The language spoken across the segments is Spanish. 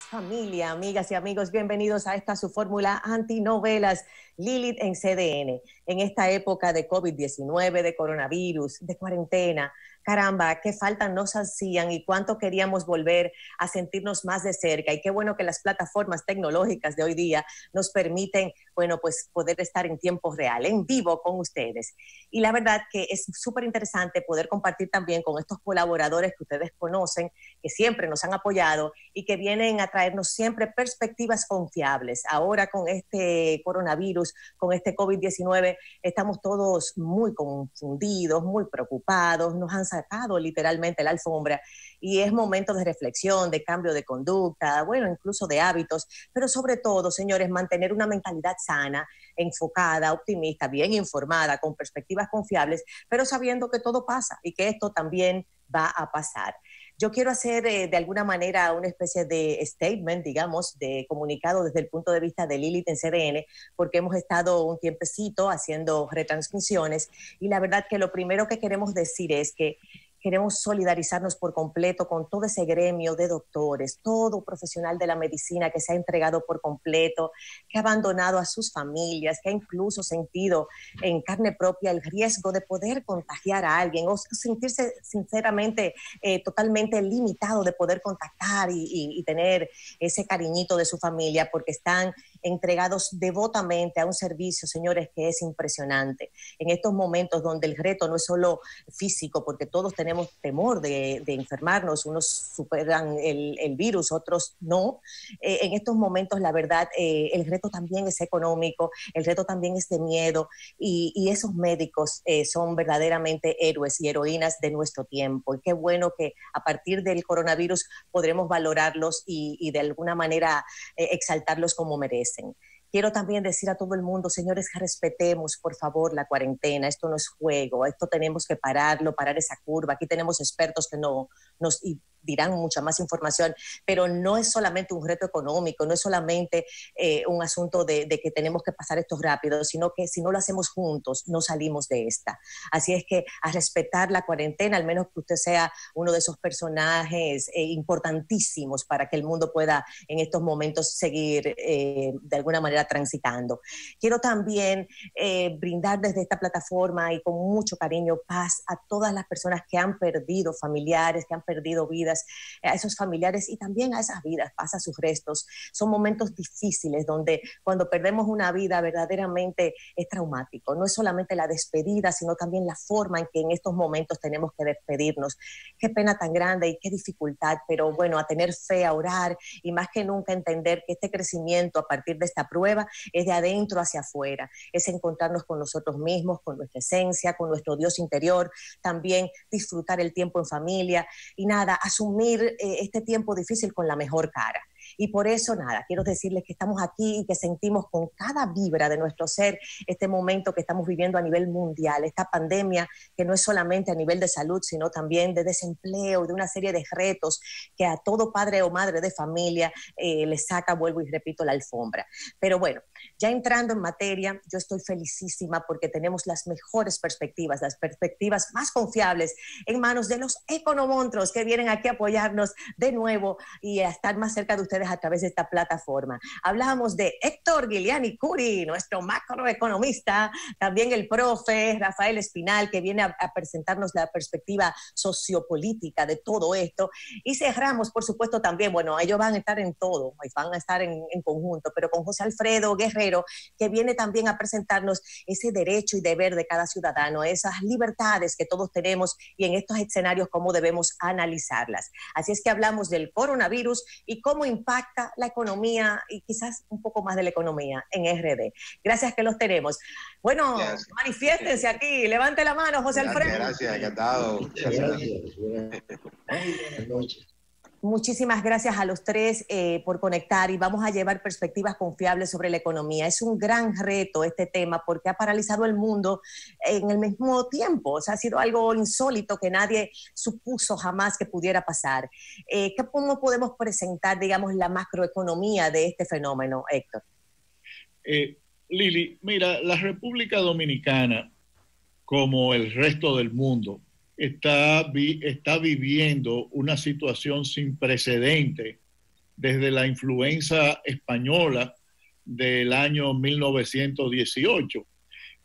Familia, amigas y amigos, bienvenidos a esta su fórmula antinovelas Lilith en CDN. En esta época de COVID-19, de coronavirus, de cuarentena, caramba, qué falta nos hacían y cuánto queríamos volver a sentirnos más de cerca. Y qué bueno que las plataformas tecnológicas de hoy día nos permiten, bueno, pues poder estar en tiempo real, en vivo con ustedes. Y la verdad que es súper interesante poder compartir también con estos colaboradores que ustedes conocen, que siempre nos han apoyado y que vienen a traernos siempre perspectivas confiables. Ahora con este coronavirus, con este COVID-19, estamos todos muy confundidos, muy preocupados, nos han sacado literalmente la alfombra y es momento de reflexión, de cambio de conducta, bueno, incluso de hábitos, pero sobre todo, señores, mantener una mentalidad sana, enfocada, optimista, bien informada, con perspectivas confiables, pero sabiendo que todo pasa y que esto también va a pasar. Yo quiero hacer de alguna manera una especie de statement, digamos, de comunicado desde el punto de vista de Lilith en CDN, porque hemos estado un tiempecito haciendo retransmisiones y la verdad que lo primero que queremos decir es que queremos solidarizarnos por completo con todo ese gremio de doctores, todo profesional de la medicina que se ha entregado por completo, que ha abandonado a sus familias, que ha incluso sentido en carne propia el riesgo de poder contagiar a alguien o sentirse sinceramente totalmente limitado de poder contactar y tener ese cariñito de su familia porque están entregados devotamente a un servicio, señores, que es impresionante. En estos momentos donde el reto no es solo físico, porque todos tenemos temor de enfermarnos, unos superan el virus, otros no. En estos momentos, la verdad, el reto también es económico, el reto también es de miedo y esos médicos son verdaderamente héroes y heroínas de nuestro tiempo. Y qué bueno que a partir del coronavirus podremos valorarlos y de alguna manera exaltarlos como merecen. Quiero también decir a todo el mundo, señores, que respetemos, por favor, la cuarentena. Esto no es juego, esto tenemos que pararlo, parar esa curva. Aquí tenemos expertos que nos dirán mucha más información, pero no es solamente un reto económico, no es solamente un asunto de que tenemos que pasar esto rápido, sino que si no lo hacemos juntos, no salimos de esta. Así es que a respetar la cuarentena, al menos que usted sea uno de esos personajes importantísimos para que el mundo pueda en estos momentos seguir de alguna manera transitando. Quiero también brindar desde esta plataforma y con mucho cariño paz a todas las personas que han perdido familiares, que han perdido vidas, a esos familiares y también a esas vidas, paz a sus restos. Son momentos difíciles donde cuando perdemos una vida verdaderamente es traumático. No es solamente la despedida, sino también la forma en que en estos momentos tenemos que despedirnos. Qué pena tan grande y qué dificultad, pero bueno, a tener fe, a orar y más que nunca entender que este crecimiento a partir de esta prueba es de adentro hacia afuera, es encontrarnos con nosotros mismos, con nuestra esencia, con nuestro Dios interior, también disfrutar el tiempo en familia y nada, asumir este tiempo difícil con la mejor cara. Y por eso, nada, quiero decirles que estamos aquí y que sentimos con cada vibra de nuestro ser este momento que estamos viviendo a nivel mundial, esta pandemia que no es solamente a nivel de salud, sino también de desempleo, de una serie de retos que a todo padre o madre de familia le saca, vuelvo y repito, la alfombra. Pero bueno, ya entrando en materia, yo estoy felicísima porque tenemos las mejores perspectivas, las perspectivas más confiables en manos de los economonstruos que vienen aquí a apoyarnos de nuevo y a estar más cerca de ustedes a través de esta plataforma. Hablábamos de Héctor Guiliani Curi, nuestro macroeconomista, también el profe Rafael Espinal, que viene a presentarnos la perspectiva sociopolítica de todo esto. Y cerramos, por supuesto, también, bueno, ellos van a estar en todo, van a estar en conjunto, pero con José Alfredo Guerrero, que viene también a presentarnos ese derecho y deber de cada ciudadano, esas libertades que todos tenemos y en estos escenarios cómo debemos analizarlas. Así es que hablamos del coronavirus y cómo impacta la economía y quizás un poco más de la economía en RD. Gracias que los tenemos. Bueno, yes. Manifiéstense aquí, levante la mano, José Alfredo. Gracias, encantado. Buenas noches. Muchísimas gracias a los tres por conectar y vamos a llevar perspectivas confiables sobre la economía. Es un gran reto este tema porque ha paralizado el mundo en el mismo tiempo. O sea, ha sido algo insólito que nadie supuso jamás que pudiera pasar. ¿Cómo podemos presentar, digamos, la macroeconomía de este fenómeno, Héctor? Lili, mira, la República Dominicana, como el resto del mundo, está viviendo una situación sin precedente desde la influenza española del año 1918.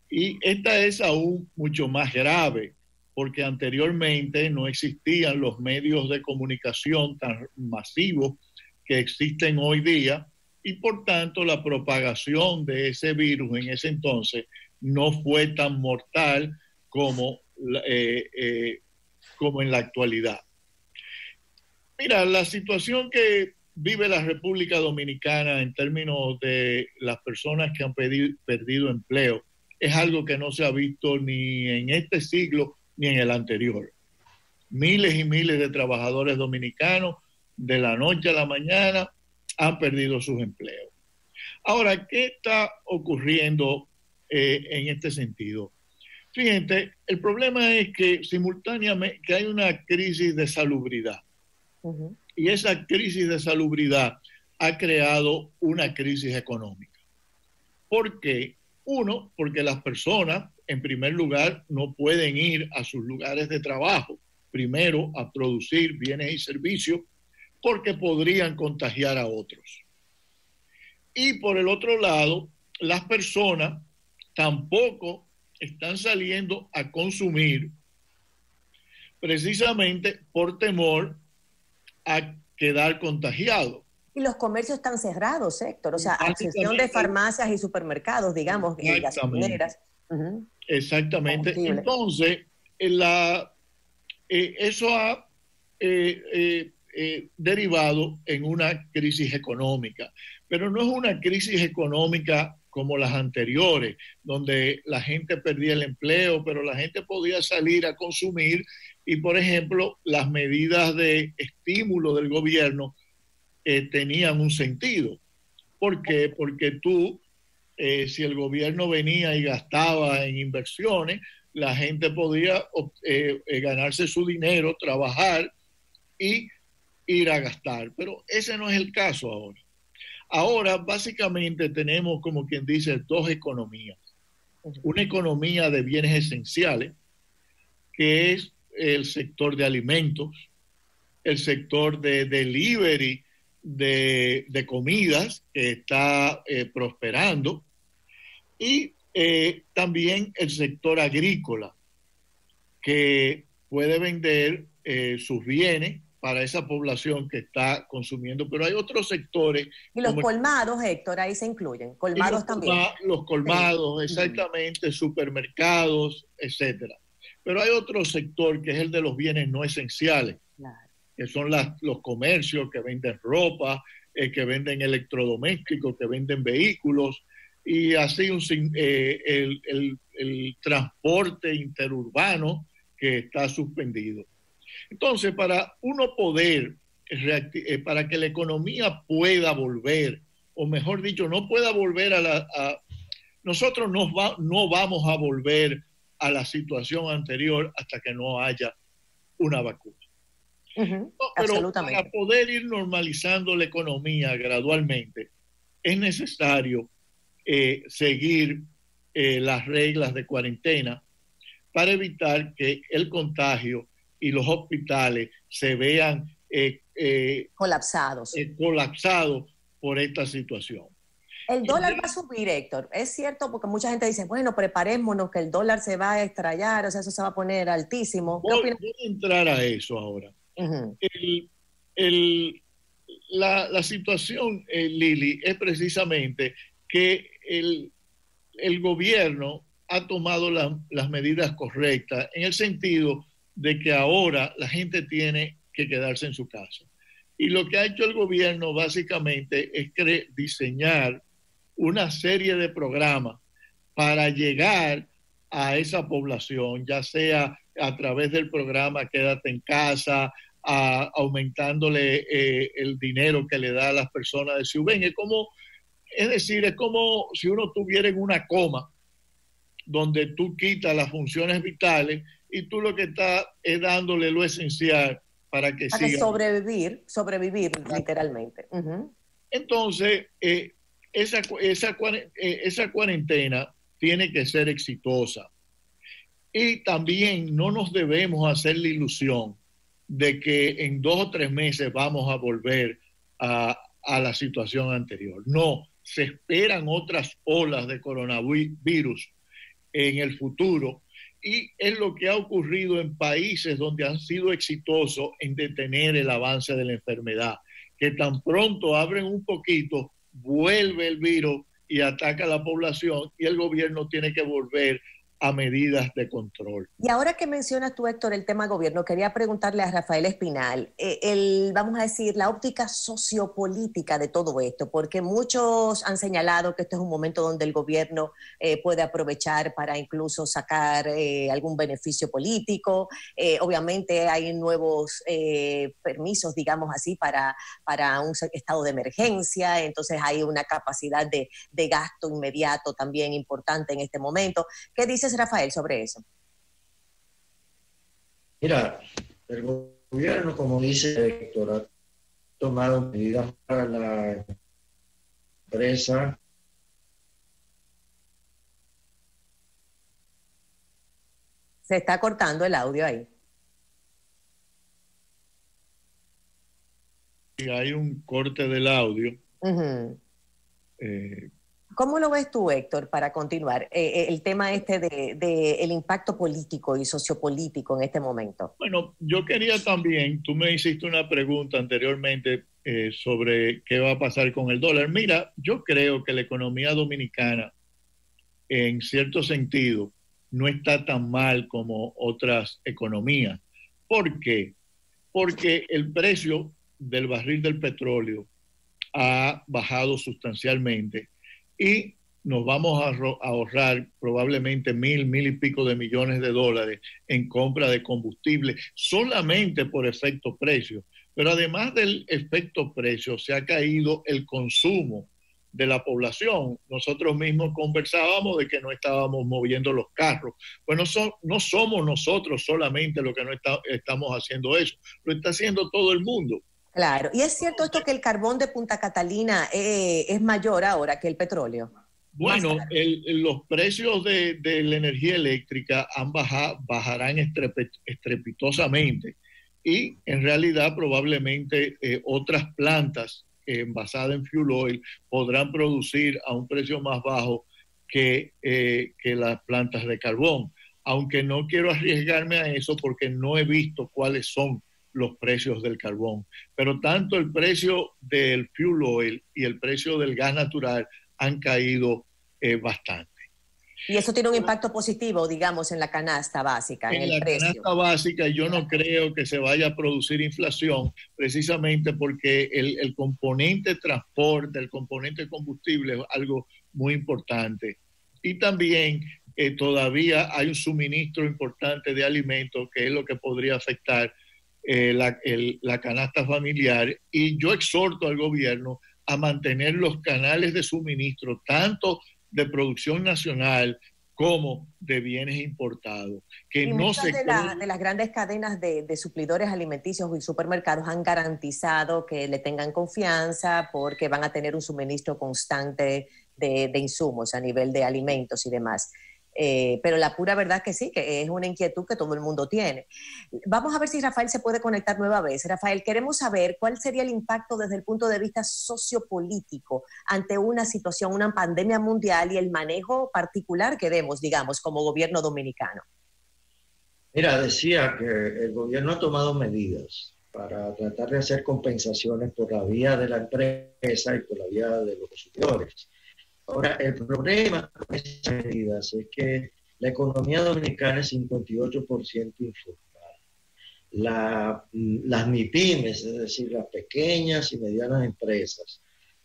Y esta es aún mucho más grave, porque anteriormente no existían los medios de comunicación tan masivos que existen hoy día, y por tanto la propagación de ese virus en ese entonces no fue tan mortal como en la actualidad. Mira, la situación que vive la República Dominicana en términos de las personas que han perdido empleo es algo que no se ha visto ni en este siglo ni en el anterior. Miles y miles de trabajadores dominicanos de la noche a la mañana han perdido sus empleos. Ahora, ¿qué está ocurriendo en este sentido? Fíjense, el problema es que simultáneamente que hay una crisis de salubridad. Uh-huh. Y esa crisis de salubridad ha creado una crisis económica. ¿Por qué? Uno, porque las personas, en primer lugar, no pueden ir a sus lugares de trabajo, primero a producir bienes y servicios, porque podrían contagiar a otros. Y por el otro lado, las personas tampoco están saliendo a consumir precisamente por temor a quedar contagiados. Y los comercios están cerrados, Héctor, o sea, a excepción de farmacias y supermercados, digamos, y gasolineras. Uh-huh. Exactamente. Entonces, eso ha derivado en una crisis económica, pero no es una crisis económica como las anteriores, donde la gente perdía el empleo, pero la gente podía salir a consumir y, por ejemplo, las medidas de estímulo del gobierno tenían un sentido. ¿Por qué? Porque si el gobierno venía y gastaba en inversiones, la gente podía ganarse su dinero, trabajar y ir a gastar. Pero ese no es el caso ahora. Ahora, básicamente, tenemos, como quien dice, dos economías. Una economía de bienes esenciales, que es el sector de alimentos, el sector de delivery de comidas, que está prosperando, y también el sector agrícola, que puede vender sus bienes para esa población que está consumiendo. Pero hay otros sectores. Y los colmados, Héctor, ahí se incluyen. Colmados también. Los colmados, sí. Exactamente, supermercados, etcétera. Pero hay otro sector que es el de los bienes no esenciales, claro, que son los comercios que venden ropa, que venden electrodomésticos, que venden vehículos, y así el transporte interurbano que está suspendido. Entonces, para uno poder, para que la economía pueda volver, o mejor dicho, no pueda volver nosotros no vamos a volver a la situación anterior hasta que no haya una vacuna. Uh-huh, pero para poder ir normalizando la economía gradualmente, es necesario seguir las reglas de cuarentena para evitar que el contagio y los hospitales se vean colapsados por esta situación. El dólar va a subir, Héctor. Es cierto, porque mucha gente dice, bueno, preparémonos que el dólar se va a estrellar, o sea, eso se va a poner altísimo. Voy a entrar a eso ahora. Uh-huh. La situación, Lili, es precisamente que el gobierno ha tomado las medidas correctas en el sentido de que ahora la gente tiene que quedarse en su casa. Y lo que ha hecho el gobierno básicamente es diseñar una serie de programas para llegar a esa población, ya sea a través del programa Quédate en Casa, aumentándole el dinero que le da a las personas de Ciubén. Es como si uno tuviera en una coma donde tú quitas las funciones vitales y tú lo que estás es dándole lo esencial para que siga. Sobrevivir literalmente. Uh-huh. Entonces, esa cuarentena tiene que ser exitosa. Y también no nos debemos hacer la ilusión de que en 2 o 3 meses vamos a volver a la situación anterior. No, se esperan otras olas de coronavirus en el futuro y es lo que ha ocurrido en países donde han sido exitosos en detener el avance de la enfermedad, que tan pronto abren un poquito, vuelve el virus y ataca a la población y el gobierno tiene que volver a medidas de control. Y ahora que mencionas tú, Héctor, el tema gobierno, quería preguntarle a Rafael Espinal, vamos a decir, la óptica sociopolítica de todo esto, porque muchos han señalado que este es un momento donde el gobierno puede aprovechar para incluso sacar algún beneficio político. Obviamente hay nuevos permisos, digamos así, para un estado de emergencia, entonces hay una capacidad de gasto inmediato también importante en este momento. ¿Qué dices, Rafael, sobre eso? Mira, el gobierno, como dice Héctor, ha tomado medidas para la empresa. Se está cortando el audio ahí. Hay un corte del audio. ¿Cómo lo ves tú, Héctor, para continuar? El tema este de el impacto político y sociopolítico en este momento. Bueno, yo quería también, tú me hiciste una pregunta anteriormente sobre qué va a pasar con el dólar. Mira, yo creo que la economía dominicana, en cierto sentido, no está tan mal como otras economías. ¿Por qué? Porque el precio del barril del petróleo ha bajado sustancialmente y nos vamos a ahorrar probablemente mil y pico de millones de dólares en compra de combustible solamente por efecto precio. Pero además del efecto precio, se ha caído el consumo de la población. Nosotros mismos conversábamos de que no estábamos moviendo los carros. Pues no somos nosotros solamente los que no estamos haciendo eso, lo está haciendo todo el mundo. Claro, y es cierto esto que el carbón de Punta Catalina es mayor ahora que el petróleo. Bueno, los precios de la energía eléctrica bajarán estrepitosamente y en realidad probablemente otras plantas basadas en fuel oil podrán producir a un precio más bajo que las plantas de carbón, aunque no quiero arriesgarme a eso porque no he visto cuáles son los precios del carbón, pero tanto el precio del fuel oil y el precio del gas natural han caído bastante. Y eso tiene un impacto positivo, digamos, en la canasta básica, en el precio. En la canasta básica yo no creo que se vaya a producir inflación, precisamente porque el componente transporte, el componente combustible es algo muy importante. Y también todavía hay un suministro importante de alimentos, que es lo que podría afectar la canasta familiar, y yo exhorto al gobierno a mantener los canales de suministro tanto de producción nacional como de bienes importados. Que y no muchas de las grandes cadenas de suplidores alimenticios y supermercados han garantizado que le tengan confianza porque van a tener un suministro constante de insumos a nivel de alimentos y demás. Pero la pura verdad es que sí, que es una inquietud que todo el mundo tiene. Vamos a ver si Rafael se puede conectar nueva vez. Rafael, queremos saber cuál sería el impacto desde el punto de vista sociopolítico ante una situación, una pandemia mundial y el manejo particular que demos, digamos, como gobierno dominicano. Mira, decía que el gobierno ha tomado medidas para tratar de hacer compensaciones por la vía de la empresa y por la vía de los consumidores. Ahora, el problema con estas medidas es que la economía dominicana es 58% informal. Las MIPYMES, es decir, las pequeñas y medianas empresas,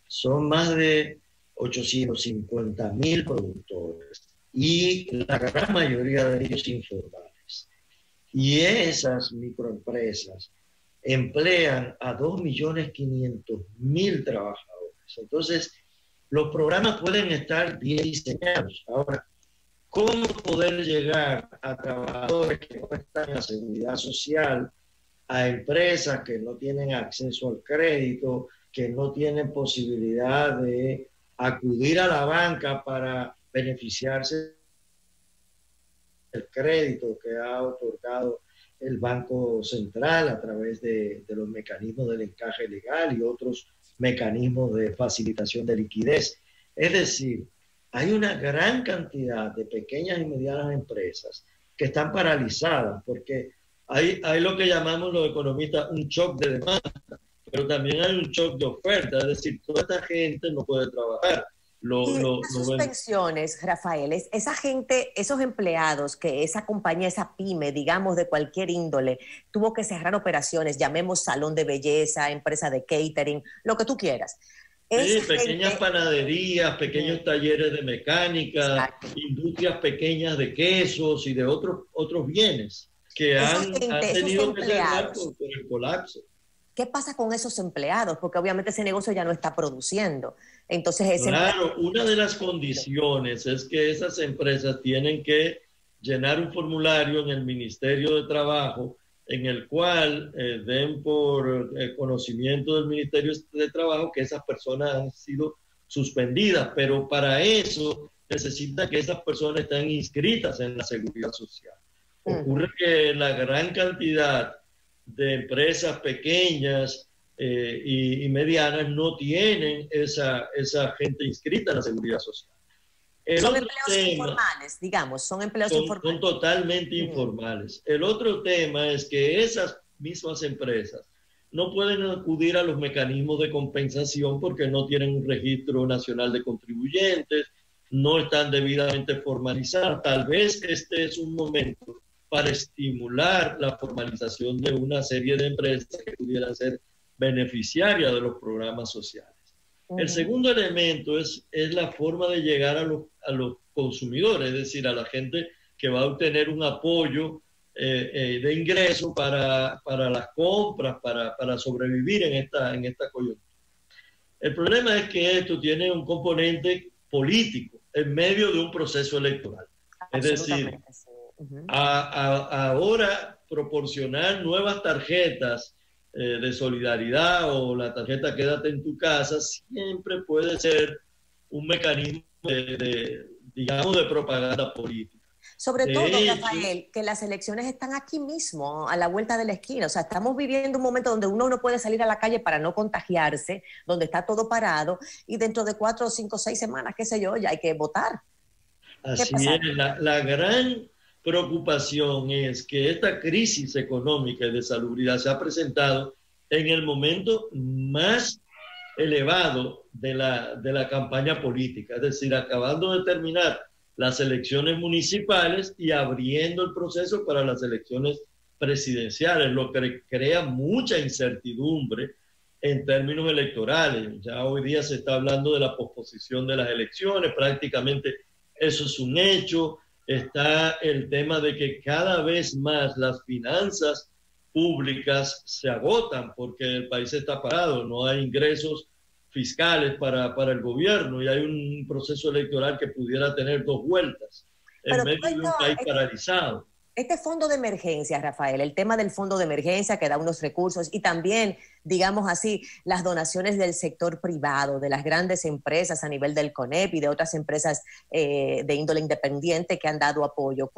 son más de 850,000 productores y la gran mayoría de ellos informales. Y esas microempresas emplean a 2.500.000 trabajadores. Entonces, los programas pueden estar bien diseñados. Ahora, ¿cómo poder llegar a trabajadores que no están en la seguridad social, a empresas que no tienen acceso al crédito, que no tienen posibilidad de acudir a la banca para beneficiarse del crédito que ha otorgado el Banco Central a través de los mecanismos del encaje legal y otros mecanismos de facilitación de liquidez. Es decir, hay una gran cantidad de pequeñas y medianas empresas que están paralizadas porque hay lo que llamamos los economistas un shock de demanda, pero también hay un shock de oferta, es decir, toda esta gente no puede trabajar. Las suspensiones, Rafael, esa gente, esos empleados que esa compañía, esa pyme, digamos, de cualquier índole, tuvo que cerrar operaciones, llamemos salón de belleza, empresa de catering, lo que tú quieras. Sí, pequeñas panaderías, pequeños talleres de mecánica, exacto, industrias pequeñas de quesos y de otros bienes que han tenido que cerrar por el colapso. ¿Qué pasa con esos empleados? Porque obviamente ese negocio ya no está produciendo. Entonces, claro, una de las condiciones es que esas empresas tienen que llenar un formulario en el Ministerio de Trabajo en el cual den por conocimiento del Ministerio de Trabajo que esas personas han sido suspendidas, pero para eso necesita que esas personas estén inscritas en la Seguridad Social. Ocurre que la gran cantidad de empresas pequeñas y medianas no tienen esa gente inscrita en la Seguridad Social. Son empleos informales, digamos, son empleos informales. Son totalmente informales. El otro tema es que esas mismas empresas no pueden acudir a los mecanismos de compensación porque no tienen un registro nacional de contribuyentes, no están debidamente formalizadas. Tal vez este es un momento para estimular la formalización de una serie de empresas que pudieran ser beneficiarias de los programas sociales. El segundo elemento es la forma de llegar a los consumidores, es decir, a la gente que va a obtener un apoyo de ingreso para las compras, para sobrevivir en esta coyuntura. El problema es que esto tiene un componente político en medio de un proceso electoral. Es decir, ahora proporcionar nuevas tarjetas de solidaridad o la tarjeta Quédate en tu casa siempre puede ser un mecanismo digamos, de propaganda política. Sobre todo, Rafael, que las elecciones están aquí mismo, a la vuelta de la esquina. O sea, estamos viviendo un momento donde uno no puede salir a la calle para no contagiarse, donde está todo parado, y dentro de 4, 5, 6 semanas, qué sé yo, ya hay que votar. Así es, la gran preocupación es que esta crisis económica y de salubridad se ha presentado en el momento más elevado de la campaña política, es decir, acabando de terminar las elecciones municipales y abriendo el proceso para las elecciones presidenciales, lo que crea mucha incertidumbre en términos electorales. Ya hoy día se está hablando de la posposición de las elecciones, prácticamente eso es un hecho. Está el tema de que cada vez más las finanzas públicas se agotan porque el país está parado, no hay ingresos fiscales para el gobierno y hay un proceso electoral que pudiera tener 2 vueltas en medio de un país paralizado. Este fondo de emergencia, Rafael, el tema del fondo de emergencia que da unos recursos y también, digamos así, las donaciones del sector privado, de las grandes empresas a nivel del CONEP y de otras empresas de índole independiente que han dado apoyo.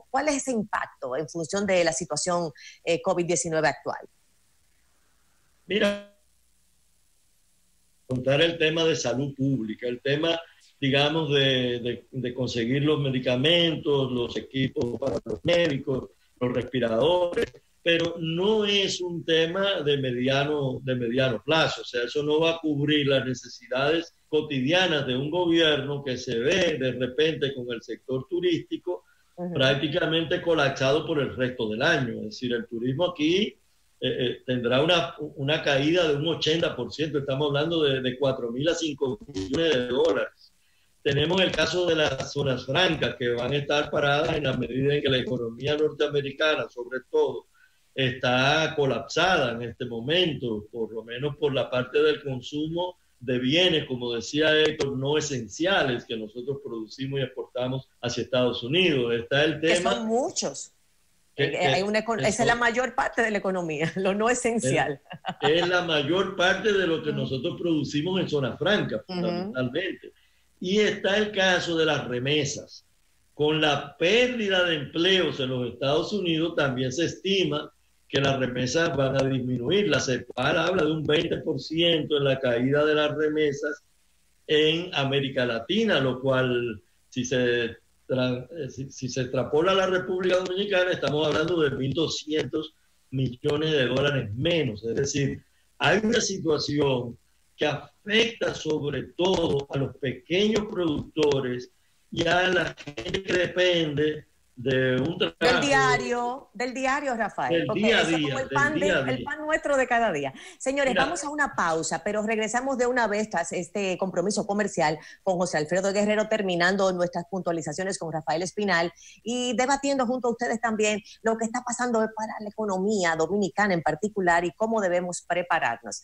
¿Cuál es ese impacto en función de la situación COVID-19 actual? Mira, contar el tema de salud pública, el tema, digamos, de conseguir los medicamentos, los equipos para los médicos, los respiradores, pero no es un tema de mediano plazo. O sea, eso no va a cubrir las necesidades cotidianas de un gobierno que se ve de repente con el sector turístico prácticamente colapsado por el resto del año. Es decir, el turismo aquí tendrá una caída de un 80%. Estamos hablando de 4.000 a 5.000 millones de dólares. Tenemos el caso de las zonas francas que van a estar paradas en la medida en que la economía norteamericana, sobre todo, está colapsada en este momento, por lo menos por la parte del consumo de bienes, como decía Héctor, no esenciales que nosotros producimos y exportamos hacia Estados Unidos. Está el tema... Que son muchos. Esa es la mayor parte de la economía, lo no esencial. Es la mayor parte de lo que nosotros producimos en zona franca, fundamentalmente. Y está el caso de las remesas. Con la pérdida de empleos en los Estados Unidos, también se estima que las remesas van a disminuir. La CEPAL habla de un 20% en la caída de las remesas en América Latina, lo cual, si se extrapola a la República Dominicana, estamos hablando de 1.200 millones de dólares menos. Es decir, hay una situación que afecta sobre todo a los pequeños productores y a la gente que depende de un trabajo. Del diario, Rafael. Del día a día. Es como el pan nuestro de cada día. Señores, mira, vamos a una pausa, pero regresamos de una vez tras este compromiso comercial con José Alfredo Guerrero, terminando nuestras puntualizaciones con Rafael Espinal y debatiendo junto a ustedes también lo que está pasando para la economía dominicana en particular y cómo debemos prepararnos.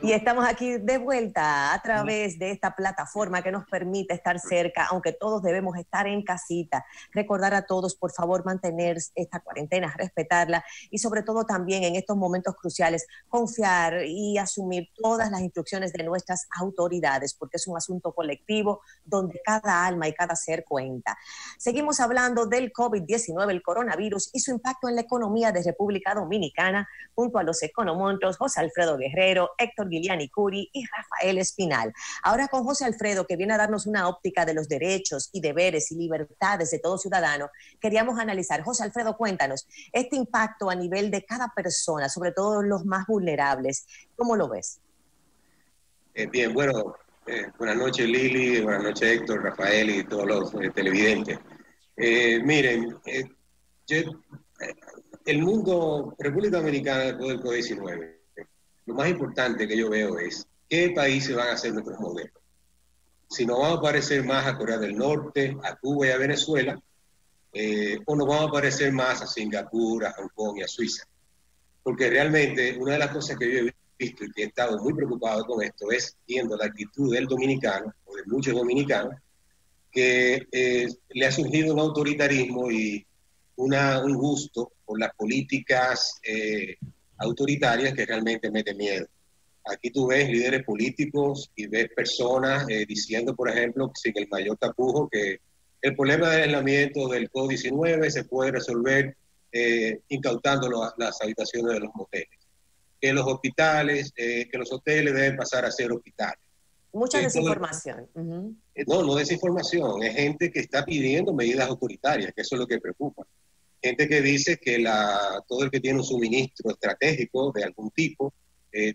Y estamos aquí de vuelta a través de esta plataforma que nos permite estar cerca, aunque todos debemos estar en casita. Recordar a todos, por favor, mantener esta cuarentena, respetarla y sobre todo también en estos momentos cruciales, confiar y asumir todas las instrucciones de nuestras autoridades, porque es un asunto colectivo donde cada alma y cada ser cuenta. Seguimos hablando del COVID-19, el coronavirus y su impacto en la economía de República Dominicana, junto a los economontos José Alfredo Guerrero, Héctor Guiliani Curi y Rafael Espinal. Ahora con José Alfredo, que viene a darnos una óptica de los derechos y deberes y libertades de todo ciudadano, queríamos analizar. José Alfredo, cuéntanos, este impacto a nivel de cada persona, sobre todo los más vulnerables, ¿cómo lo ves? Bien, bueno, buenas noches Lili, buenas noches Héctor, Rafael y todos los televidentes. Miren, el mundo, República Dominicana después del COVID-19, lo más importante que yo veo es qué países van a ser nuestros modelos. Si nos vamos a parecer más a Corea del Norte, a Cuba y a Venezuela, o nos vamos a parecer más a Singapur, a Hong Kong y a Suiza. Porque realmente una de las cosas que yo he visto y que he estado muy preocupado con esto es viendo la actitud del dominicano, o de muchos dominicanos, que le ha surgido un autoritarismo y un gusto por las políticas autoritarias que realmente meten miedo. Aquí tú ves líderes políticos y ves personas diciendo, por ejemplo, sin el mayor tapujo, que el problema del aislamiento del COVID-19 se puede resolver incautando las habitaciones de los moteles. Que los hospitales, que los hoteles deben pasar a ser hospitales. Mucha desinformación. No desinformación. Es gente que está pidiendo medidas autoritarias, que eso es lo que preocupa. Gente que dice que todo el que tiene un suministro estratégico de algún tipo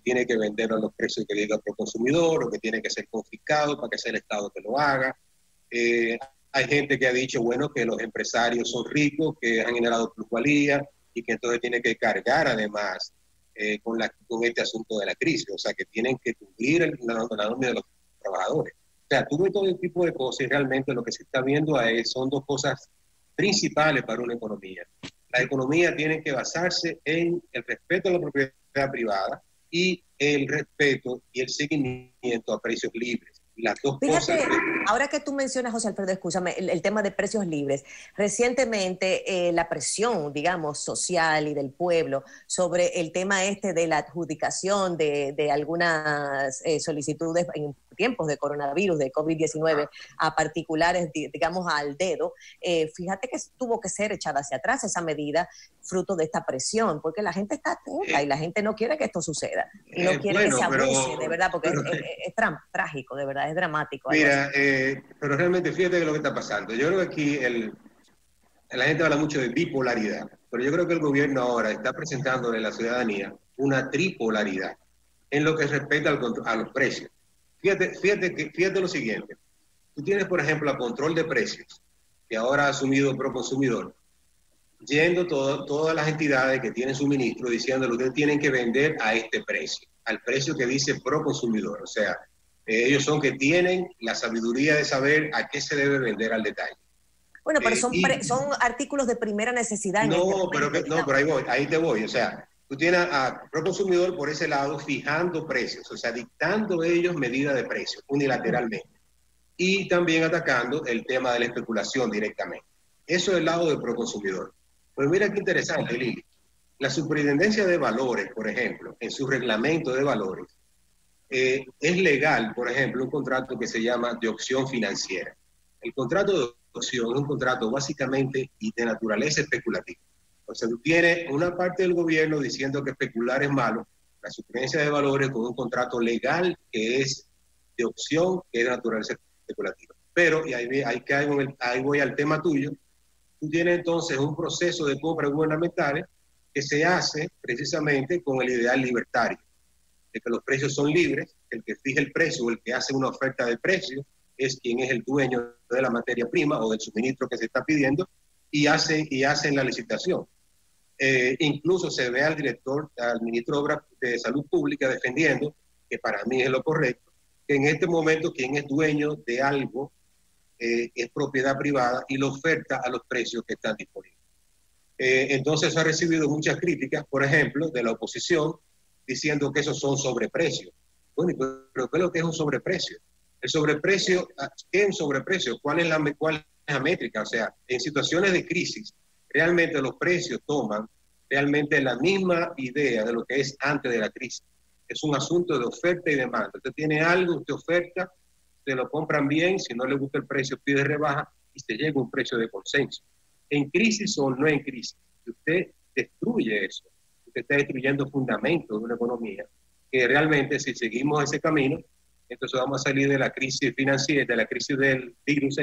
tiene que venderlo a los precios que diga el consumidor, o que tiene que ser confiscado para que sea el Estado que lo haga. Hay gente que ha dicho, bueno, que los empresarios son ricos, que han generado plusvalía y que entonces tienen que cargar además con este asunto de la crisis, o sea, que tienen que cubrir la nómina de los trabajadores. O sea, tú ves todo el tipo de cosas y realmente lo que se está viendo ahí son dos cosas principales para una economía. La economía tiene que basarse en el respeto a la propiedad privada y el respeto y el seguimiento a precios libres. Las dos cosas. Ahora que tú mencionas, José Alfredo, escúchame, el tema de precios libres, recientemente la presión, digamos, social y del pueblo sobre el tema de la adjudicación de algunas solicitudes en tiempos de coronavirus, de COVID-19, a particulares, digamos, al dedo, fíjate que tuvo que ser echada hacia atrás esa medida fruto de esta presión, porque la gente está atenta y la gente no quiere que esto suceda, y no quiere que se abuse, de verdad, porque es trágico, de verdad, es dramático. Mira, pero realmente fíjate que lo que está pasando. Yo creo que aquí la gente habla mucho de bipolaridad, pero yo creo que el gobierno ahora está presentándole a la ciudadanía una tripolaridad en lo que respecta a los precios. Fíjate lo siguiente. Tú tienes, por ejemplo, el control de precios, que ahora ha asumido Proconsumidor, yendo todas las entidades que tienen suministro diciéndole, ustedes tienen que vender a este precio, al precio que dice Proconsumidor. O sea, ellos son que tienen la sabiduría de saber a qué se debe vender al detalle. Bueno, pero son artículos de primera necesidad. Pero ahí te voy. O sea, tú tienes a Proconsumidor por ese lado fijando precios, o sea, dictando ellos medidas de precios unilateralmente. Y también atacando el tema de la especulación directamente. Eso es el lado de Proconsumidor. Pues mira qué interesante, Lili. La Superintendencia de Valores, por ejemplo, en su reglamento de valores, es legal, por ejemplo, un contrato que se llama de opción financiera. El contrato de opción es un contrato básicamente y de naturaleza especulativa. O sea, tú tienes una parte del gobierno diciendo que especular es malo, la suficiencia de valores con un contrato legal que es de opción, que es de naturaleza especulativa. Pero, y ahí voy al tema tuyo, tú tienes entonces un proceso de compras gubernamentales que se hace precisamente con el ideal libertario, de que los precios son libres, el que fija el precio o el que hace una oferta de precio es quien es el dueño de la materia prima o del suministro que se está pidiendo y hacen la licitación. Incluso se ve al ministro de Salud Pública defendiendo, que para mí es lo correcto, que en este momento quien es dueño de algo es propiedad privada y lo oferta a los precios que están disponibles. Entonces ha recibido muchas críticas, por ejemplo, de la oposición, diciendo que esos son sobreprecios. Bueno, pero ¿qué es lo que es un sobreprecio? El sobreprecio, ¿qué es un sobreprecio? ¿Cuál es la métrica? O sea, en situaciones de crisis, realmente los precios toman realmente la misma idea de lo que es antes de la crisis. Es un asunto de oferta y demanda. Usted tiene algo, usted oferta, se lo compran bien, si no le gusta el precio, pide rebaja y se llega a un precio de consenso. En crisis o no en crisis, si usted destruye eso, usted está destruyendo fundamentos de una economía que realmente, si seguimos ese camino, entonces vamos a salir de la crisis financiera, de la crisis del virus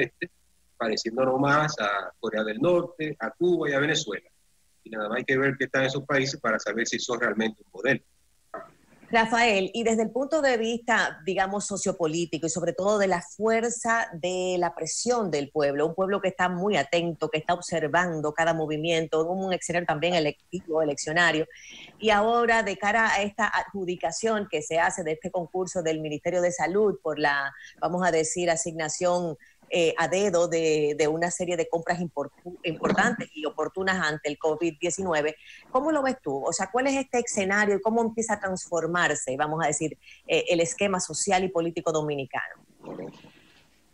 pareciéndonos más a Corea del Norte, a Cuba y a Venezuela. Y nada más hay que ver qué están esos países para saber si son realmente un modelo. Rafael, y desde el punto de vista, digamos, sociopolítico y sobre todo de la fuerza de la presión del pueblo, un pueblo que está muy atento, que está observando cada movimiento, un escenario también electivo, eleccionario, y ahora de cara a esta adjudicación que se hace de este concurso del Ministerio de Salud por la, vamos a decir, asignación a dedo de una serie de compras importantes y oportunas ante el COVID-19. ¿Cómo lo ves tú? O sea, ¿cuál es este escenario y cómo empieza a transformarse, vamos a decir, el esquema social y político dominicano?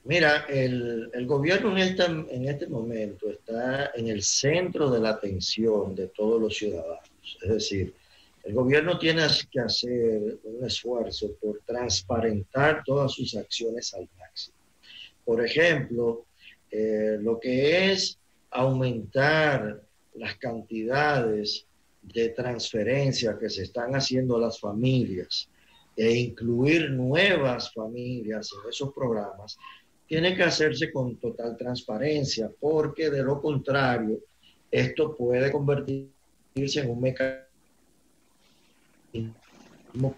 Mira, el gobierno en este momento está en el centro de la atención de todos los ciudadanos. Es decir, el gobierno tiene que hacer un esfuerzo por transparentar todas sus acciones al máximo. Por ejemplo, lo que es aumentar las cantidades de transferencias que se están haciendo a las familias e incluir nuevas familias en esos programas, tiene que hacerse con total transparencia, porque de lo contrario, esto puede convertirse en un mecanismo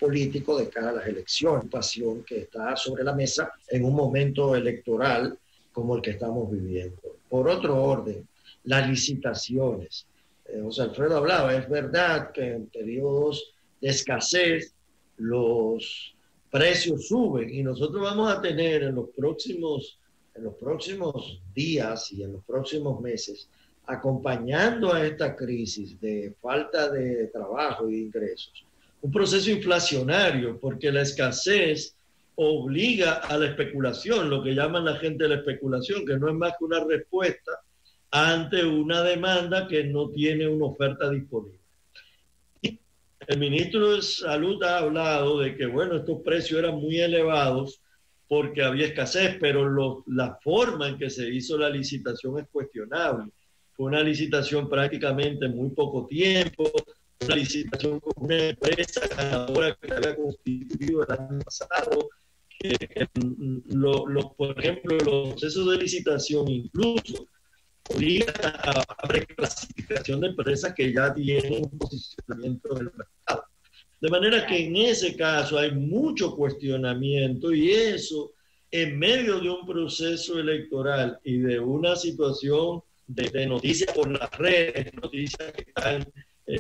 político de cara a las elecciones, pasión que está sobre la mesa en un momento electoral como el que estamos viviendo. Por otro orden, las licitaciones. José Alfredo hablaba, es verdad que en periodos de escasez los precios suben y nosotros vamos a tener en los próximos días y en los próximos meses, acompañando a esta crisis de falta de trabajo y de ingresos, un proceso inflacionario, porque la escasez obliga a la especulación, lo que llaman la gente la especulación, que no es más que una respuesta ante una demanda que no tiene una oferta disponible. Y el ministro de Salud ha hablado de que, bueno, estos precios eran muy elevados porque había escasez, pero la forma en que se hizo la licitación es cuestionable. Fue una licitación prácticamente en muy poco tiempo, una licitación con una empresa ganadora que había constituido el año pasado. Por ejemplo, los procesos de licitación incluso obligan a reclasificación de empresas que ya tienen un posicionamiento en el mercado. De manera que en ese caso hay mucho cuestionamiento y eso en medio de un proceso electoral y de una situación de noticias por las redes, noticias que están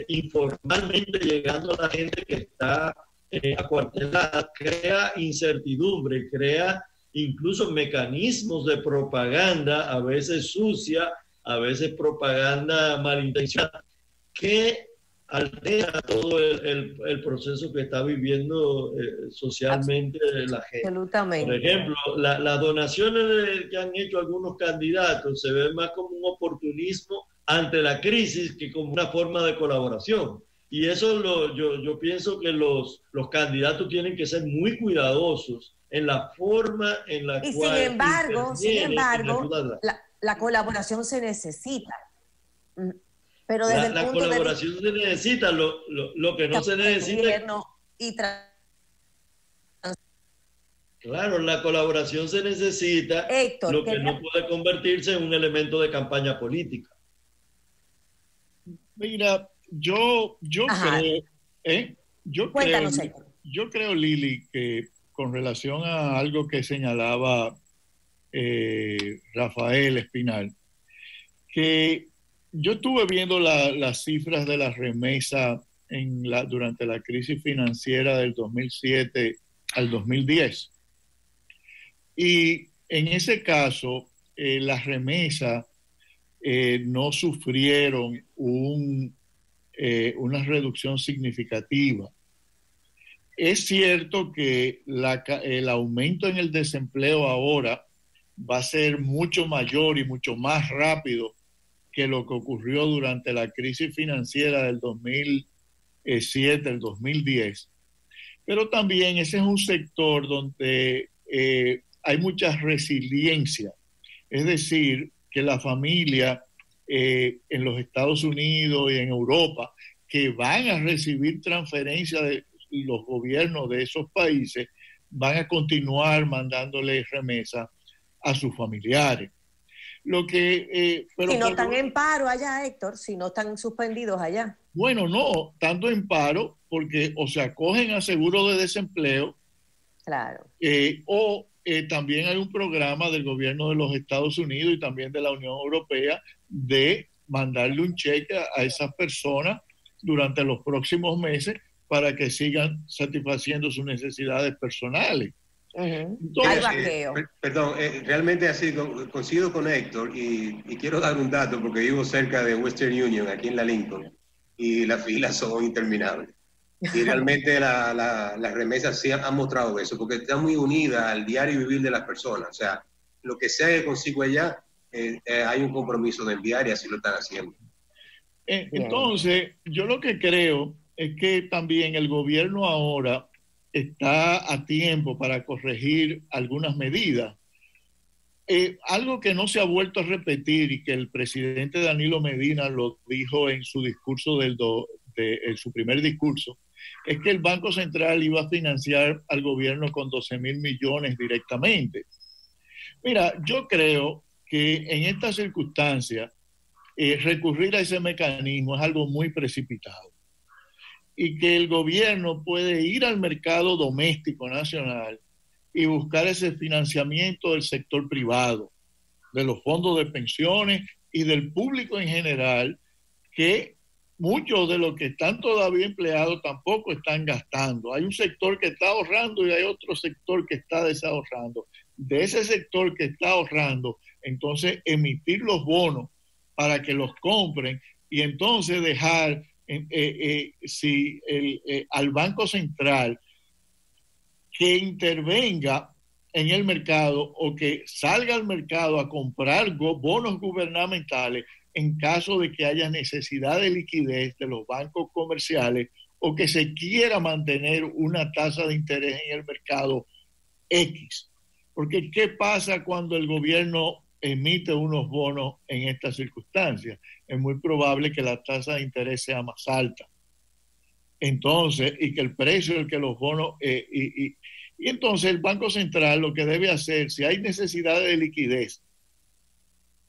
informalmente llegando a la gente que está acuartelada, crea incertidumbre, crea incluso mecanismos de propaganda, a veces sucia, a veces propaganda malintencionada, que altera todo el proceso que está viviendo socialmente la gente. Absolutamente. Por ejemplo, las donaciones que han hecho algunos candidatos se ven más como un oportunismo ante la crisis que como una forma de colaboración. Y eso yo pienso que los candidatos tienen que ser muy cuidadosos en la forma en la cual... Sin embargo, la colaboración se necesita. Pero desde La el punto colaboración se necesita, lo que no se necesita. Y Claro, la colaboración se necesita, Héctor, lo que no puede convertirse en un elemento de campaña política. Mira, yo creo, Cuéntanos, Héctor. Yo creo, Lili, que con relación a algo que señalaba Rafael Espinal, que yo estuve viendo las cifras de la remesa durante la crisis financiera del 2007 al 2010. Y en ese caso, las remesas no sufrieron una reducción significativa. Es cierto que el aumento en el desempleo ahora va a ser mucho mayor y mucho más rápido que lo que ocurrió durante la crisis financiera del 2007, el 2010. Pero también ese es un sector donde hay mucha resiliencia. Es decir, que la familia en los Estados Unidos y en Europa, que van a recibir transferencias de los gobiernos de esos países, van a continuar mandándoles remesas a sus familiares. Si no están en paro allá, Héctor, si no están suspendidos allá. Bueno, no, tanto en paro, porque o se acogen a seguro de desempleo, claro, o también hay un programa del gobierno de los Estados Unidos y también de la Unión Europea de mandarle un cheque a esas personas durante los próximos meses para que sigan satisfaciendo sus necesidades personales. Entonces, perdón, realmente así coincido con Héctor y quiero dar un dato porque vivo cerca de Western Union, aquí en la Lincoln, y las filas son interminables. Y realmente las remesas sí han mostrado eso, porque está muy unida al diario vivir de las personas. O sea, lo que sea que consigo allá, hay un compromiso de enviar y así lo están haciendo. Entonces, yo lo que creo es que también el gobierno ahora está a tiempo para corregir algunas medidas. Algo que no se ha vuelto a repetir y que el presidente Danilo Medina lo dijo en su discurso en su primer discurso, es que el Banco Central iba a financiar al gobierno con 12,000 millones directamente. Mira, yo creo que en estas circunstancias recurrir a ese mecanismo es algo muy precipitado y que el gobierno puede ir al mercado doméstico nacional y buscar ese financiamiento del sector privado, de los fondos de pensiones y del público en general, que muchos de los que están todavía empleados tampoco están gastando. Hay un sector que está ahorrando y hay otro sector que está desahorrando. De ese sector que está ahorrando, entonces emitir los bonos para que los compren y entonces dejar al Banco Central que intervenga en el mercado o que salga al mercado a comprar bonos gubernamentales en caso de que haya necesidad de liquidez de los bancos comerciales o que se quiera mantener una tasa de interés en el mercado X. Porque ¿qué pasa cuando el gobierno emite unos bonos en estas circunstancias? Es muy probable que la tasa de interés sea más alta. Entonces, y que el precio del que los bonos... y entonces el Banco Central lo que debe hacer, si hay necesidad de liquidez,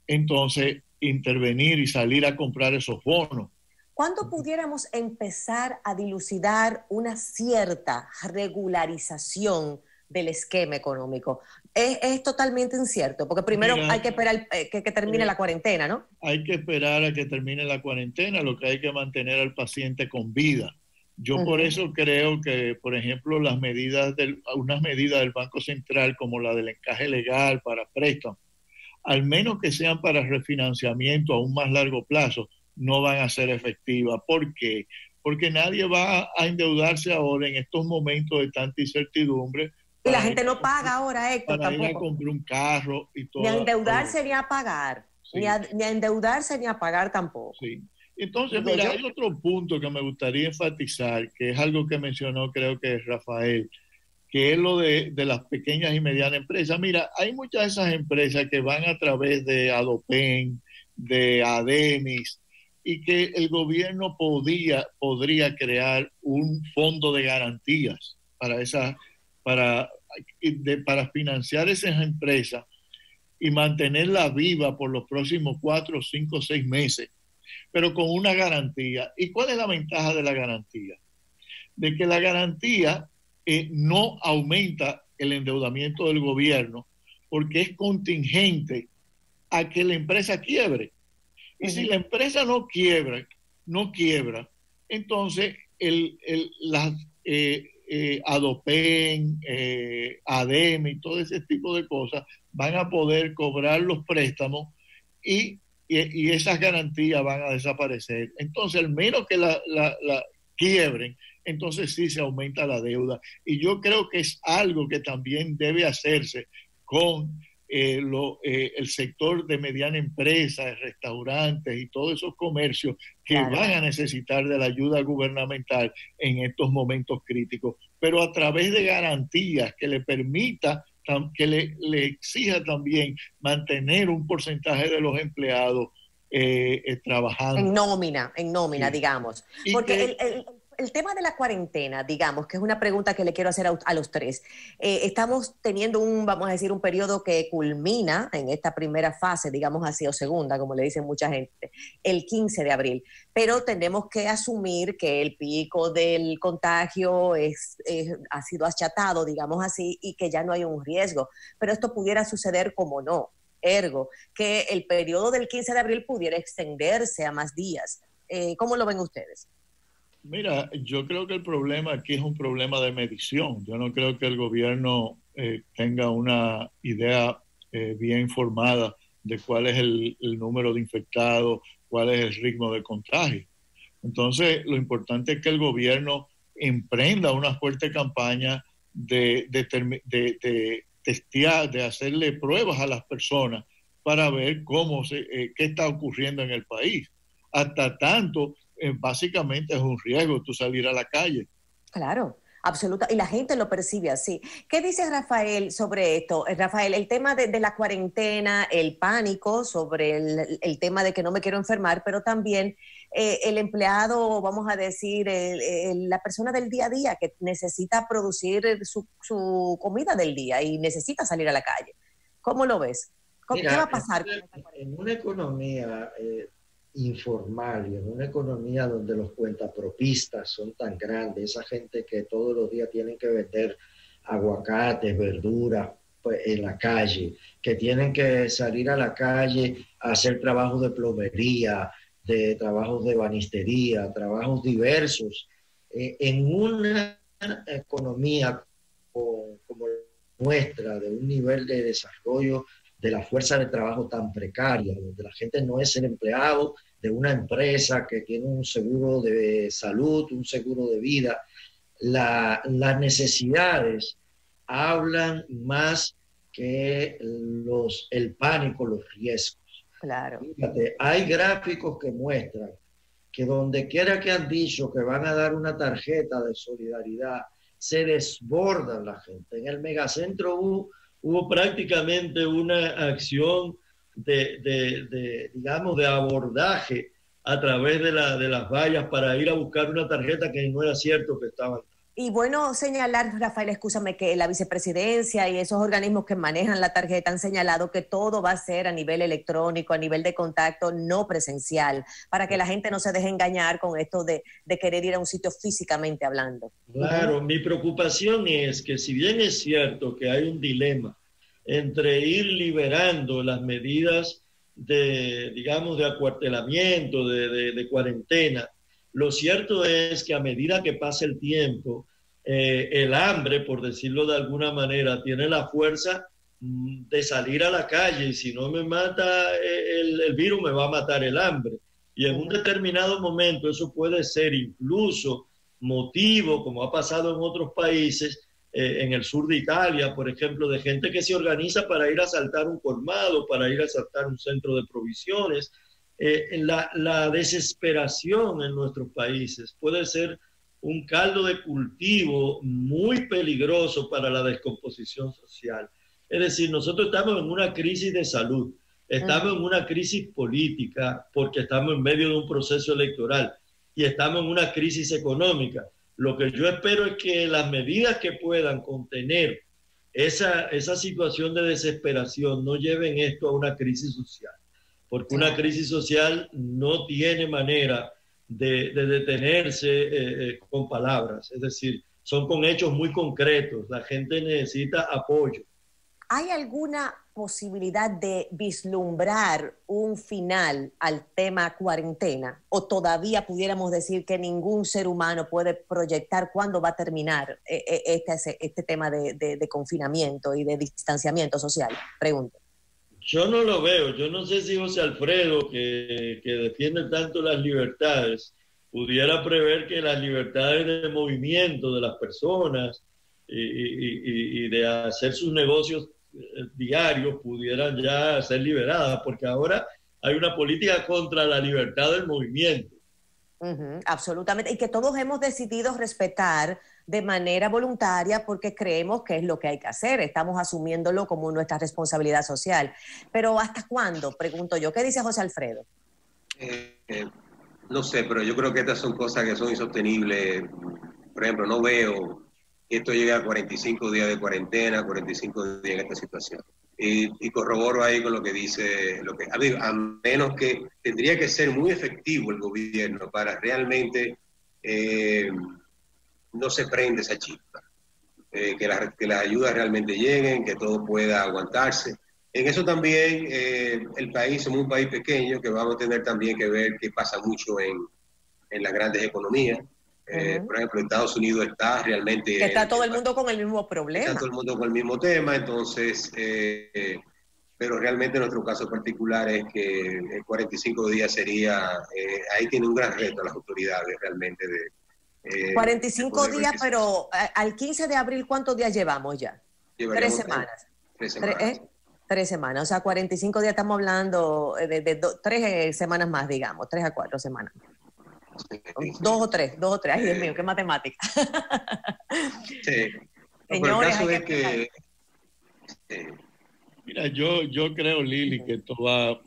entonces intervenir y salir a comprar esos bonos. ¿Cuándo pudiéramos empezar a dilucidar una cierta regularización del esquema económico? Es totalmente incierto, porque primero hay que esperar que termine la cuarentena, ¿no? Hay que esperar a que termine la cuarentena, lo que hay que mantener al paciente con vida. Yo por eso creo que, por ejemplo, unas medidas del Banco Central, como la del encaje legal para préstamos, al menos que sean para refinanciamiento a un más largo plazo, no van a ser efectivas. ¿Por qué? Porque nadie va a endeudarse ahora en estos momentos de tanta incertidumbre. Y la gente no paga ahora, Héctor, para tampoco. Ir a comprar un carro y todo. Ni a endeudarse ni a pagar. Sí. Ni a endeudarse ni a pagar tampoco. Sí. Entonces, mira, hay otro punto que me gustaría enfatizar, que es algo que mencionó, creo que es Rafael, que es lo de las pequeñas y medianas empresas. Mira, hay muchas de esas empresas que van a través de Adopen, de Ademis, y que el gobierno podría crear un fondo de garantías para financiar esas empresas y mantenerla viva por los próximos 4, 5, 6 meses, pero con una garantía. ¿Y cuál es la ventaja de la garantía? De que la garantía no aumenta el endeudamiento del gobierno porque es contingente a que la empresa quiebre. Y si la empresa no quiebra, entonces las ADOPEN, ADEM y todo ese tipo de cosas van a poder cobrar los préstamos y esas garantías van a desaparecer. Entonces, al menos que la quiebren, entonces sí se aumenta la deuda. Y yo creo que es algo que también debe hacerse con el sector de mediana empresa, restaurantes y todos esos comercios que van a necesitar de la ayuda gubernamental en estos momentos críticos, pero a través de garantías que le permita, que le exija también mantener un porcentaje de los empleados trabajando. En nómina, sí, digamos. Porque el tema de la cuarentena, digamos, que es una pregunta que le quiero hacer a los tres. Estamos teniendo vamos a decir, un periodo que culmina en esta primera fase, digamos así, o segunda, como le dicen mucha gente, el 15 de abril. Pero tenemos que asumir que el pico del contagio ha sido achatado, digamos así, y que ya no hay un riesgo. Pero esto pudiera suceder como no. Ergo, que el periodo del 15 de abril pudiera extenderse a más días. ¿Cómo lo ven ustedes? Mira, yo creo que el problema aquí es un problema de medición. Yo no creo que el gobierno tenga una idea bien formada de cuál es el número de infectados, cuál es el ritmo de contagio. Entonces, lo importante es que el gobierno emprenda una fuerte campaña de testear, de hacerle pruebas a las personas para ver qué está ocurriendo en el país. Hasta tanto, básicamente es un riesgo tú salir a la calle. Claro, absoluta, y la gente lo percibe así. ¿Qué dice Rafael sobre esto? Rafael, el tema de la cuarentena, el pánico sobre el tema de que no me quiero enfermar, pero también el empleado, vamos a decir, la persona del día a día que necesita producir su comida del día y necesita salir a la calle. ¿Cómo lo ves? ¿Qué va a pasar? En una economía informal y en una economía donde los cuentapropistas son tan grandes, esa gente que todos los días tienen que vender aguacates, verduras pues, en la calle, que tienen que salir a la calle a hacer trabajos de plomería, de trabajos de banistería, trabajos diversos, en una economía como nuestra, de un nivel de desarrollo de la fuerza de trabajo tan precaria, donde la gente no es el empleado de una empresa que tiene un seguro de salud, un seguro de vida. Las necesidades hablan más que el pánico, los riesgos. Claro. Fíjate, hay gráficos que muestran que donde quiera que han dicho que van a dar una tarjeta de solidaridad, se desbordan la gente. En el megacentro hubo prácticamente una acción digamos, de abordaje a través de las vallas para ir a buscar una tarjeta que no era cierto que estaban. Y bueno, señalar, Rafael, escúchame, que la vicepresidencia y esos organismos que manejan la tarjeta han señalado que todo va a ser a nivel electrónico, a nivel de contacto, no presencial, para que la gente no se deje engañar con esto de querer ir a un sitio físicamente hablando. Claro, mi preocupación es que si bien es cierto que hay un dilema entre ir liberando las medidas digamos, de acuartelamiento, de cuarentena, lo cierto es que a medida que pasa el tiempo, el hambre, por decirlo de alguna manera, tiene la fuerza de salir a la calle, y si no me mata el virus, me va a matar el hambre. Y en un determinado momento eso puede ser incluso motivo, como ha pasado en otros países, en el sur de Italia, por ejemplo, de gente que se organiza para ir a asaltar un colmado, para ir a asaltar un centro de provisiones. La desesperación en nuestros países puede ser un caldo de cultivo muy peligroso para la descomposición social. Es decir, nosotros estamos en una crisis de salud, Estamos en una crisis política porque estamos en medio de un proceso electoral y estamos en una crisis económica. Lo que yo espero es que las medidas que puedan contener esa situación de desesperación no lleven esto a una crisis social, porque una crisis social no tiene manera de detenerse con palabras, es decir, son con hechos muy concretos. La gente necesita apoyo. ¿Hay alguna posibilidad de vislumbrar un final al tema cuarentena? ¿O todavía pudiéramos decir que ningún ser humano puede proyectar cuándo va a terminar este tema de confinamiento y de distanciamiento social? Pregunto. Yo no lo veo. Yo no sé si José Alfredo, que defiende tanto las libertades, pudiera prever que las libertades de movimiento de las personas y de hacer sus negocios diarios pudieran ya ser liberadas, porque ahora hay una política contra la libertad del movimiento. Absolutamente, y que todos hemos decidido respetar de manera voluntaria porque creemos que es lo que hay que hacer, estamos asumiéndolo como nuestra responsabilidad social. Pero ¿hasta cuándo? Pregunto yo. ¿Qué dice José Alfredo? No sé, pero yo creo que estas son cosas que son insostenibles. Por ejemplo, no veo que esto llegue a 45 días de cuarentena, 45 días en esta situación. Y corroboro ahí con lo que dice, a menos que tendría que ser muy efectivo el gobierno para realmente no se prende esa chispa, que las ayudas realmente lleguen, que todo pueda aguantarse. En eso también el país, somos un país pequeño, que vamos a tener también que ver qué pasa mucho en las grandes economías. Por ejemplo, Estados Unidos está realmente... Está todo el mundo con el mismo problema. Está todo el mundo con el mismo tema, entonces... pero realmente en nuestro caso particular es que 45 días sería... ahí tiene un gran reto a las autoridades realmente de... 45 días, pero al 15 de abril, ¿cuántos días llevamos ya? 3 semanas. 3 semanas. 3 semanas, o sea, 45 días estamos hablando de 3 semanas más, digamos, 3 a 4 semanas. 2 o 3, ay Dios mío, qué matemática. Sí. Señores, pero el caso es que... Mira, yo creo, Lili, que esto va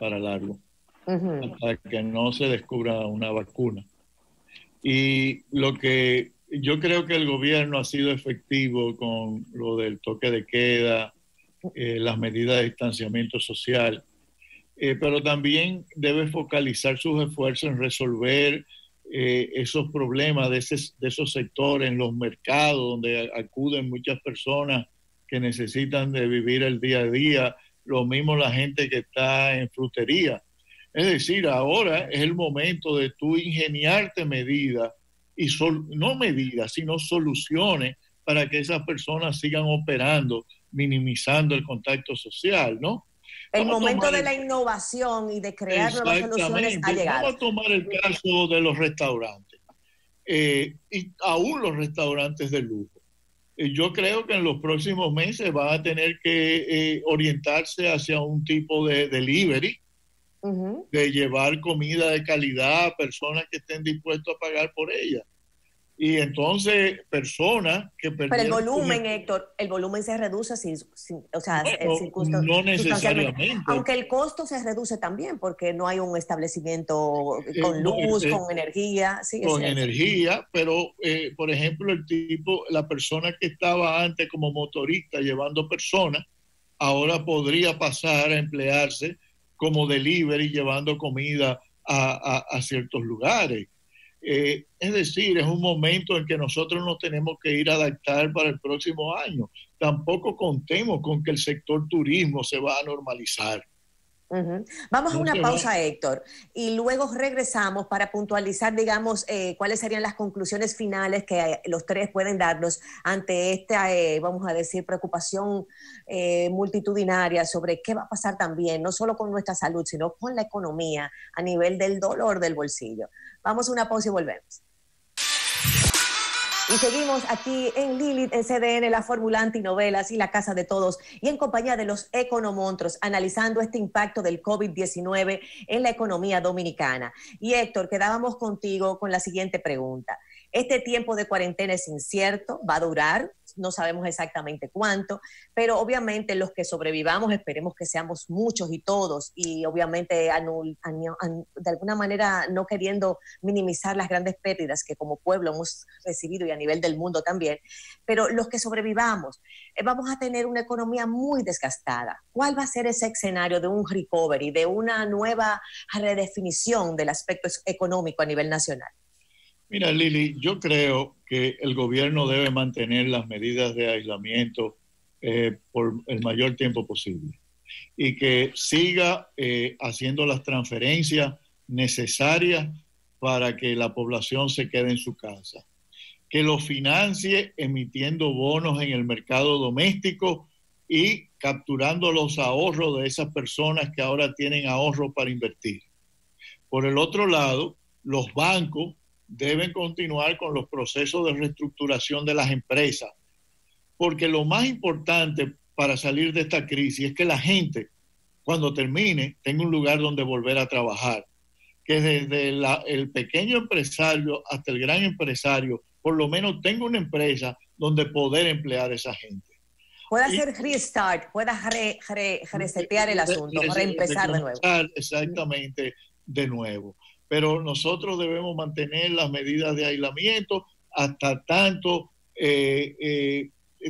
para largo, hasta que no se descubra una vacuna. Y lo que yo creo que el gobierno ha sido efectivo con lo del toque de queda, las medidas de distanciamiento social, pero también debe focalizar sus esfuerzos en resolver esos problemas de esos sectores en los mercados donde acuden muchas personas que necesitan de vivir el día a día, lo mismo la gente que está en frutería. Es decir, ahora es el momento de tú ingeniarte medidas, no medidas, sino soluciones para que esas personas sigan operando, minimizando el contacto social, ¿no? El momento de la innovación y de crear nuevas soluciones ha llegado. Vamos a tomar el caso de los restaurantes, y aún los restaurantes de lujo. Yo creo que en los próximos meses van a tener que orientarse hacia un tipo de delivery, de llevar comida de calidad a personas que estén dispuestas a pagar por ella. Y entonces personas que perdieron... Pero el volumen, Héctor, el volumen se reduce, no necesariamente. Aunque el costo se reduce también, porque no hay un establecimiento con luz, con energía. Sí, con energía, pero por ejemplo, la persona que estaba antes como motorista llevando personas, ahora podría pasar a emplearse como delivery llevando comida a ciertos lugares. Es decir, es un momento en que nosotros nos tenemos que ir a adaptar para el próximo año. Tampoco contemos con que el sector turismo se va a normalizar. Vamos a una pausa, Héctor, y luego regresamos para puntualizar, digamos, cuáles serían las conclusiones finales que los tres pueden darnos ante esta, vamos a decir, preocupación multitudinaria sobre qué va a pasar también, no solo con nuestra salud, sino con la economía a nivel del dolor del bolsillo. Vamos a una pausa y volvemos. Y seguimos aquí en Lilith, en CDN, la Fórmula Antinovelas y la Casa de Todos, y en compañía de los economonstruos, analizando este impacto del COVID-19 en la economía dominicana. Y Héctor, quedábamos contigo con la siguiente pregunta. ¿Este tiempo de cuarentena es incierto? ¿Va a durar? no sabemos exactamente cuánto, pero obviamente los que sobrevivamos esperemos que seamos muchos y todos, y obviamente de alguna manera no queriendo minimizar las grandes pérdidas que como pueblo hemos recibido y a nivel del mundo también, pero los que sobrevivamos vamos a tener una economía muy desgastada. ¿Cuál va a ser ese escenario de un recovery, de una nueva redefinición del aspecto económico a nivel nacional? Mira, Lili, yo creo que el gobierno debe mantener las medidas de aislamiento por el mayor tiempo posible y que siga haciendo las transferencias necesarias para que la población se quede en su casa, que lo financie emitiendo bonos en el mercado doméstico y capturando los ahorros de esas personas que ahora tienen ahorros para invertir. Por el otro lado, los bancos deben continuar con los procesos de reestructuración de las empresas, porque lo más importante para salir de esta crisis es que la gente, cuando termine, tenga un lugar donde volver a trabajar, que desde el pequeño empresario hasta el gran empresario, por lo menos tenga una empresa donde poder emplear a esa gente. Pueda hacer restart, pueda resetear el asunto, reempezar de nuevo. Exactamente, de nuevo. Pero nosotros debemos mantener las medidas de aislamiento hasta tanto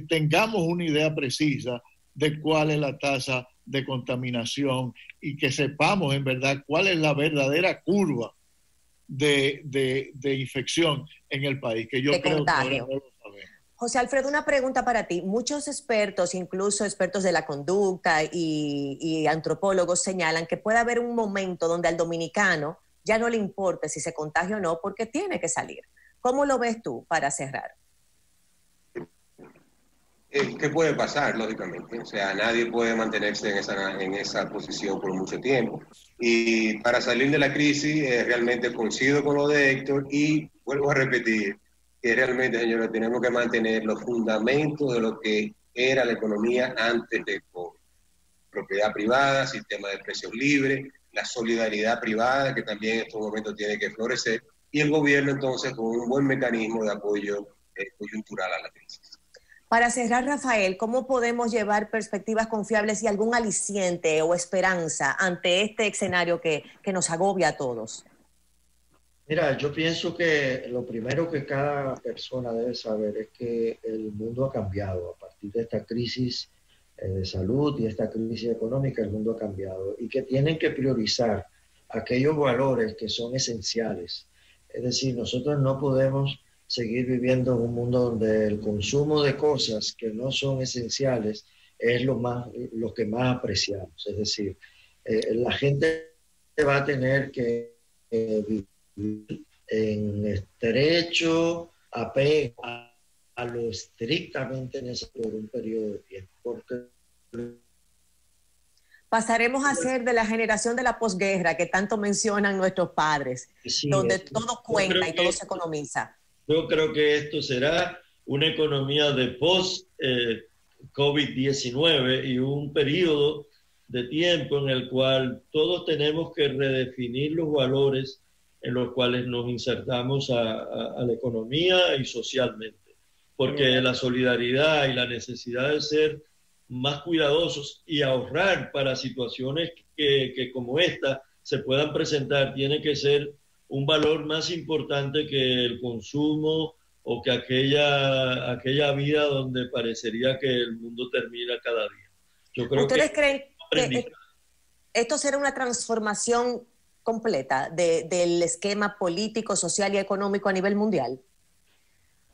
tengamos una idea precisa de cuál es la tasa de contaminación y que sepamos en verdad cuál es la verdadera curva de infección en el país, que yo creo que ahora no lo sabemos. José Alfredo, una pregunta para ti. Muchos expertos, incluso expertos de la conducta y antropólogos, señalan que puede haber un momento donde al dominicano ya no le importa si se contagia o no, porque tiene que salir. ¿Cómo lo ves tú para cerrar? ¿Qué puede pasar, lógicamente? O sea, nadie puede mantenerse en esa posición por mucho tiempo. Y para salir de la crisis, realmente coincido con lo de Héctor y vuelvo a repetir que realmente, señores, tenemos que mantener los fundamentos de lo que era la economía antes de COVID. Propiedad privada, sistema de precios libres, la solidaridad privada, que también en estos momentos tiene que florecer, y el gobierno entonces con un buen mecanismo de apoyo coyuntural a la crisis. Para cerrar, Rafael, ¿cómo podemos llevar perspectivas confiables y algún aliciente o esperanza ante este escenario que nos agobia a todos? Mira, yo pienso que lo primero que cada persona debe saber es que el mundo ha cambiado a partir de esta crisis de salud y esta crisis económica. El mundo ha cambiado y que tienen que priorizar aquellos valores que son esenciales. Es decir, nosotros no podemos seguir viviendo en un mundo donde el consumo de cosas que no son esenciales es lo que más apreciamos. Es decir, la gente va a tener que vivir en estrecho apego a lo estrictamente necesario por un periodo de tiempo. Porque pasaremos a ser de la generación de la posguerra que tanto mencionan nuestros padres, sí, donde todo cuenta y todo se economiza. Yo creo que esto será una economía de post-COVID-19 y un periodo de tiempo en el cual todos tenemos que redefinir los valores en los cuales nos insertamos a la economía y socialmente. Porque la solidaridad y la necesidad de ser más cuidadosos y ahorrar para situaciones que como esta se puedan presentar tiene que ser un valor más importante que el consumo o que aquella vida donde parecería que el mundo termina cada día. Yo creo ¿Ustedes creen que esto será una transformación completa del esquema político, social y económico a nivel mundial?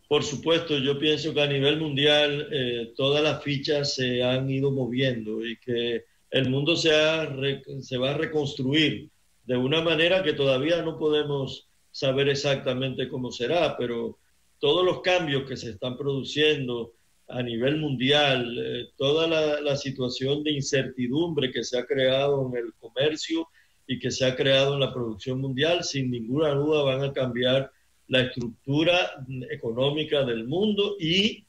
Por supuesto, yo pienso que a nivel mundial todas las fichas se han ido moviendo y que el mundo se va a reconstruir de una manera que todavía no podemos saber exactamente cómo será, pero todos los cambios que se están produciendo a nivel mundial, toda la situación de incertidumbre que se ha creado en el comercio y que se ha creado en la producción mundial, sin ninguna duda van a cambiar la estructura económica del mundo y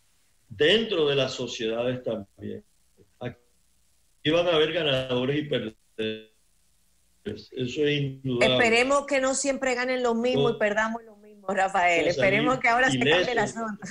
dentro de las sociedades también. Aquí van a haber ganadores y perdedores. Eso es indudable. Esperemos que no siempre ganen los mismos y perdamos los mismos. Rafael, esperemos que ahora se cambie el ileso. asunto.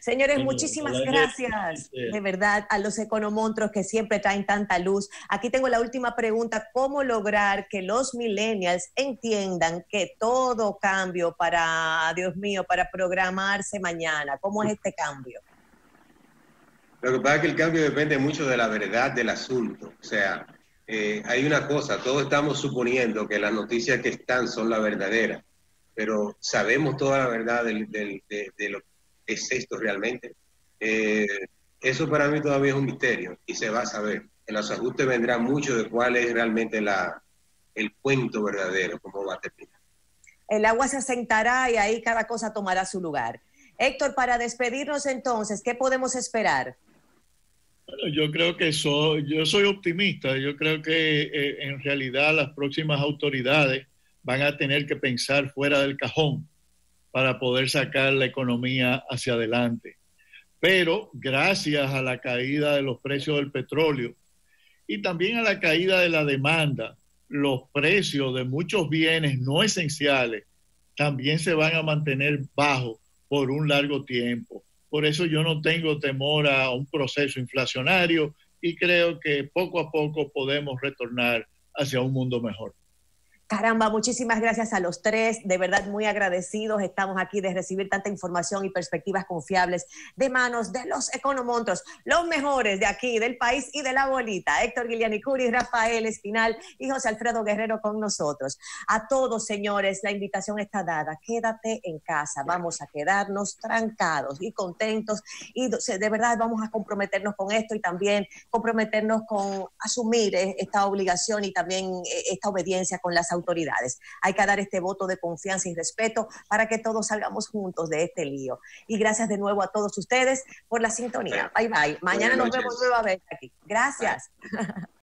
Señores, Bueno, muchísimas ojalá gracias, de verdad, a los economonstruos que siempre traen tanta luz. Aquí tengo la última pregunta: ¿cómo lograr que los millennials entiendan que todo cambio para, Dios mío, para programarse mañana? ¿Cómo es este cambio? Lo que pasa es que el cambio depende mucho de la verdad del asunto. O sea, hay una cosa, todos estamos suponiendo que las noticias que están son las verdaderas, pero ¿sabemos toda la verdad de lo que es esto realmente? Eso para mí todavía es un misterio y se va a saber. En los ajustes vendrá mucho de cuál es realmente el cuento verdadero, cómo va a terminar. El agua se asentará y ahí cada cosa tomará su lugar. Héctor, para despedirnos entonces, ¿qué podemos esperar? Bueno, yo creo que yo soy optimista. Yo creo que en realidad las próximas autoridades van a tener que pensar fuera del cajón para poder sacar la economía hacia adelante. Pero gracias a la caída de los precios del petróleo y también a la caída de la demanda, los precios de muchos bienes no esenciales también se van a mantener bajos por un largo tiempo. Por eso yo no tengo temor a un proceso inflacionario y creo que poco a poco podemos retornar hacia un mundo mejor. Caramba, muchísimas gracias a los tres, de verdad muy agradecidos estamos aquí de recibir tanta información y perspectivas confiables de manos de los economonstruos, los mejores de aquí, del país y de la bolita. Héctor Guilianicuri, Rafael Espinal y José Alfredo Guerrero con nosotros. A todos, señores, la invitación está dada, quédate en casa, vamos a quedarnos trancados y contentos y de verdad vamos a comprometernos con esto y también comprometernos con asumir esta obligación y también esta obediencia con las autoridades. Hay que dar este voto de confianza y respeto para que todos salgamos juntos de este lío. Y gracias de nuevo a todos ustedes por la sintonía. Bye, bye. Mañana nos vemos nuevamente aquí. Gracias.